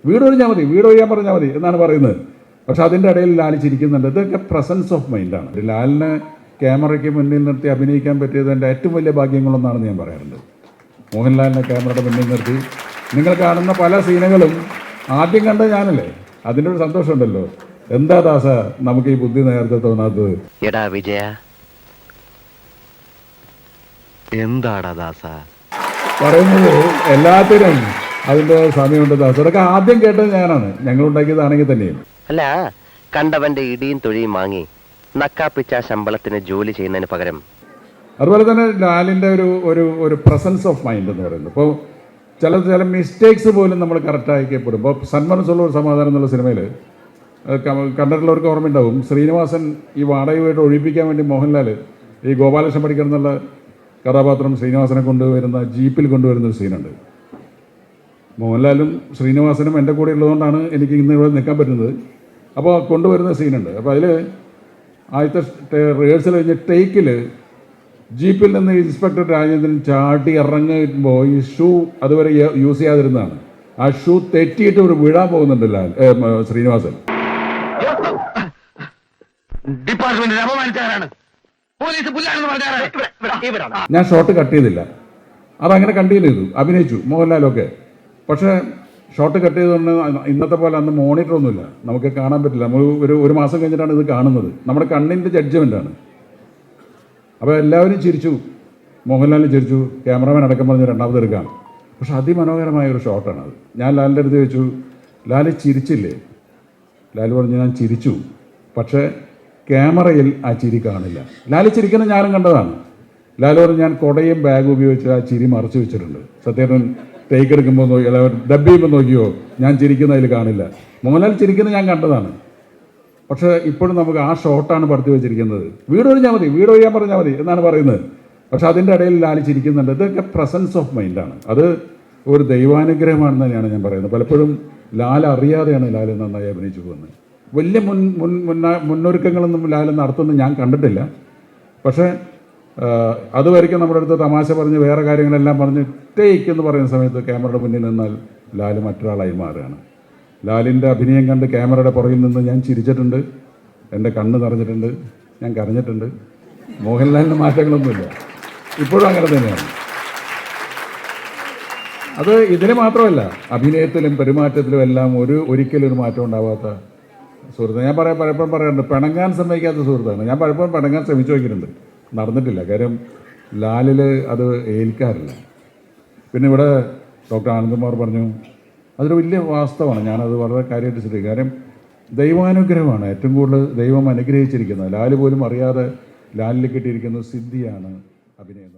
വീട് ഒഴിയാൻ പറഞ്ഞാൽ മതി എന്നാണ് പറയുന്നത്. പക്ഷെ അതിൻ്റെ ഇടയിൽ ലാൽ ചിരിക്കുന്നുണ്ട്. ഇതൊക്കെ പ്രസൻസ് ഓഫ് മൈൻഡാണ്. ലാലിന് ക്യാമറയ്ക്ക് മുന്നിൽ നിർത്തി അഭിനയിക്കാൻ പറ്റിയത് എൻ്റെ ഏറ്റവും വലിയ ഭാഗ്യങ്ങളൊന്നാണെന്ന് ഞാൻ പറയാറുണ്ട്. മോഹൻലാലിനെ ക്യാമറയുടെ മുന്നിൽ നിർത്തി നിങ്ങൾ കാണുന്ന പല സീനുകളും ആദ്യം കണ്ട ഞാനല്ലേ, അതിൻ്റെ ഒരു സന്തോഷമുണ്ടല്ലോ. എന്താ ദാസ നമുക്ക് ഈ ബുദ്ധി നേരത്തെ തോന്നാത്തത്? എടാ വിജയ, എന്താടാ ദാസ പറയുന്നത്? എല്ലാത്തിനും അതിൻ്റെ സമയമുണ്ട് ദാസ. അതൊക്കെ ആദ്യം കേട്ടത് ഞാനാണ്, ഞങ്ങൾ ഉണ്ടാക്കിയതാണെങ്കിൽ തന്നെയും. അല്ല, കണ്ടവന്റെ ഇടിയും തൊഴിയും വാങ്ങി നക്കാപ്പിച്ച ശമ്പളത്തിന് ജോലി ചെയ്യുന്നതിന് പകരം. അതുപോലെ തന്നെ ലാലിൻ്റെ ഒരു പ്രസൻസ് ഓഫ് മൈൻഡ് എന്ന് പറയുന്നത്. ഇപ്പോൾ ചില മിസ്റ്റേക്സ് പോലും നമ്മൾ കറക്റ്റായിക്കപ്പെടും. ഇപ്പോൾ സന്മനസ്സുള്ള ഒരു സമാധാനം എന്നുള്ള സിനിമയിൽ കണ്ടിട്ടുള്ളവർക്ക് ഓർമ്മയുണ്ടാവും, ശ്രീനിവാസൻ ഈ വാടകയായിട്ട് ഒഴിപ്പിക്കാൻ വേണ്ടി മോഹൻലാൽ ഈ ഗോപാലകൃഷ്ണൻ പണിക്കർ എന്നുള്ള കഥാപാത്രം ശ്രീനിവാസനെ കൊണ്ടുവരുന്ന ജീപ്പിൽ കൊണ്ടുവരുന്ന ഒരു സീനുണ്ട്. മോഹൻലാലും ശ്രീനിവാസനും എൻ്റെ കൂടെ ഉള്ളതുകൊണ്ടാണ് എനിക്ക് ഇന്ന് ഇവിടെ നിൽക്കാൻ പറ്റുന്നത്. അപ്പോൾ കൊണ്ടുവരുന്ന സീനുണ്ട്. അപ്പോൾ അതിൽ ആദ്യത്തെ റിഹേഴ്സൽ കഴിഞ്ഞ് ടേക്കിൽ ജീപ്പിൽ നിന്ന് ഇൻസ്പെക്ടർ രാജേന്ദ്രൻ ചാടി ഇറങ്ങുമ്പോൾ ഈ ഷൂ അതുവരെ യൂസ് ചെയ്യാതിരുന്നതാണ്. ആ ഷൂ തെറ്റിയിട്ട് ഒരു വീഴാൻ പോകുന്നുണ്ട് ശ്രീനിവാസൻ. ഞാൻ ഷോട്ട് കട്ട് ചെയ്തില്ല, അതങ്ങനെ കണ്ടിന്യൂ ചെയ്തു, അഭിനയിച്ചു മോഹൻലാലൊക്കെ. പക്ഷേ ഷോട്ട് കട്ട് ചെയ്തുകൊണ്ട് ഇന്നത്തെ പോലെ അന്ന് മോണിറ്റർ ഒന്നുമില്ല, നമുക്ക് കാണാൻ പറ്റില്ല. നമ്മൾ ഒരു മാസം കഴിഞ്ഞിട്ടാണ് ഇത് കാണുന്നത്. നമ്മുടെ കണ്ണിൻ്റെ ജഡ്ജ്മെൻ്റാണ്. അപ്പോൾ എല്ലാവരും ചിരിച്ചു, മോഹൻലാലിന് ചിരിച്ചു, ക്യാമറമാൻ അടക്കം പറഞ്ഞ് രണ്ടാമത് എടുക്കാം. പക്ഷെ അതിമനോഹരമായ ഒരു ഷോട്ടാണത്. ഞാൻ ലാലിൻ്റെ അടുത്ത് ചോദിച്ചു, ലാല് ചിരിച്ചില്ലേ? ലാൽ പറഞ്ഞു, ഞാൻ ചിരിച്ചു, പക്ഷേ ക്യാമറയിൽ ആ ചിരി കാണില്ല. ലാല് ചിരിക്കുന്ന ഞാനും കണ്ടതാണ്. ലാൽ പറഞ്ഞു, ഞാൻ കുടയും ബാഗും ഉപയോഗിച്ച് ആ ചിരി മറച്ചു വെച്ചിട്ടുണ്ട്. സത്യേട്ടൻ ടേക്ക് എടുക്കുമ്പോൾ ഡബ് ചെയ്യുമ്പോൾ നോക്കിയോ, ഞാൻ ചിരിക്കുന്നതിൽ കാണില്ല. മോഹൻലാൽ ചിരിക്കുന്നത് ഞാൻ കണ്ടതാണ്. പക്ഷേ ഇപ്പോഴും നമുക്ക് ആ ഷോട്ടാണ് പടുത്തി വെച്ചിരിക്കുന്നത്. വീട് ഒഴിയാൻ പറഞ്ഞാൽ മതി എന്നാണ് പറയുന്നത്. പക്ഷെ അതിൻ്റെ ഇടയിൽ ലാൽ ചിരിക്കുന്നുണ്ട്. ഇതൊക്കെ പ്രസൻസ് ഓഫ് മൈൻഡാണ്. അത് ഒരു ദൈവാനുഗ്രഹമാണെന്ന് തന്നെയാണ് ഞാൻ പറയുന്നത്. പലപ്പോഴും ലാൽ അറിയാതെയാണ് ലാൽ നന്നായി അഭിനയിച്ചു പോകുന്നത്. വലിയ മുന്നൊരുക്കങ്ങളൊന്നും ലാൽ നടത്തുന്നത് ഞാൻ കണ്ടിട്ടില്ല. പക്ഷേ അതുവരെയ്ക്കും നമ്മുടെ അടുത്ത് തമാശ പറഞ്ഞ് വേറെ കാര്യങ്ങളെല്ലാം പറഞ്ഞ് ടേക്ക് എന്ന് പറയുന്ന സമയത്ത് ക്യാമറയുടെ മുന്നിൽ നിന്നാൽ ലാൽ മറ്റൊരാളായി മാറുകയാണ്. ലാലിൻ്റെ അഭിനയം കണ്ട് ക്യാമറയുടെ പുറകിൽ നിന്ന് ഞാൻ ചിരിച്ചിട്ടുണ്ട്, എൻ്റെ കണ്ണ് നിറഞ്ഞിട്ടുണ്ട്, ഞാൻ കരഞ്ഞിട്ടുണ്ട്. മോഹൻലാലിന് മാറ്റങ്ങളൊന്നുമില്ല, ഇപ്പോഴും അങ്ങനെ തന്നെയാണ്. അത് ഇതിന് മാത്രമല്ല, അഭിനയത്തിലും പെരുമാറ്റത്തിലും എല്ലാം ഒരിക്കലും ഒരു മാറ്റം ഉണ്ടാവാത്ത സുഹൃത്ത്. ഞാൻ പലപ്പോഴും പറയാറുണ്ട്, പിണങ്ങാൻ സമ്മതിക്കാത്ത സുഹൃത്താണ്. ഞാൻ പലപ്പോഴും പിണങ്ങാൻ ശ്രമിച്ചു നോക്കിയിട്ടുണ്ട്, നടന്നിട്ടില്ല. കാര്യം ലാലിൽ അത് ഏൽക്കാറില്ല. പിന്നെ ഇവിടെ ഡോക്ടർ ആനന്ദകുമാർ പറഞ്ഞു, അതൊരു വലിയ വാസ്തവമാണ്. ഞാനത് വളരെ കാര്യമായിട്ട് ശ്രദ്ധിക്കും. കാര്യം ദൈവാനുഗ്രഹമാണ് ഏറ്റവും കൂടുതൽ ദൈവം അനുഗ്രഹിച്ചിരിക്കുന്നത്. ലാൽ പോലും അറിയാതെ ലാലിൽ കിട്ടിയിരിക്കുന്ന സിദ്ധിയാണ് അഭിനയം.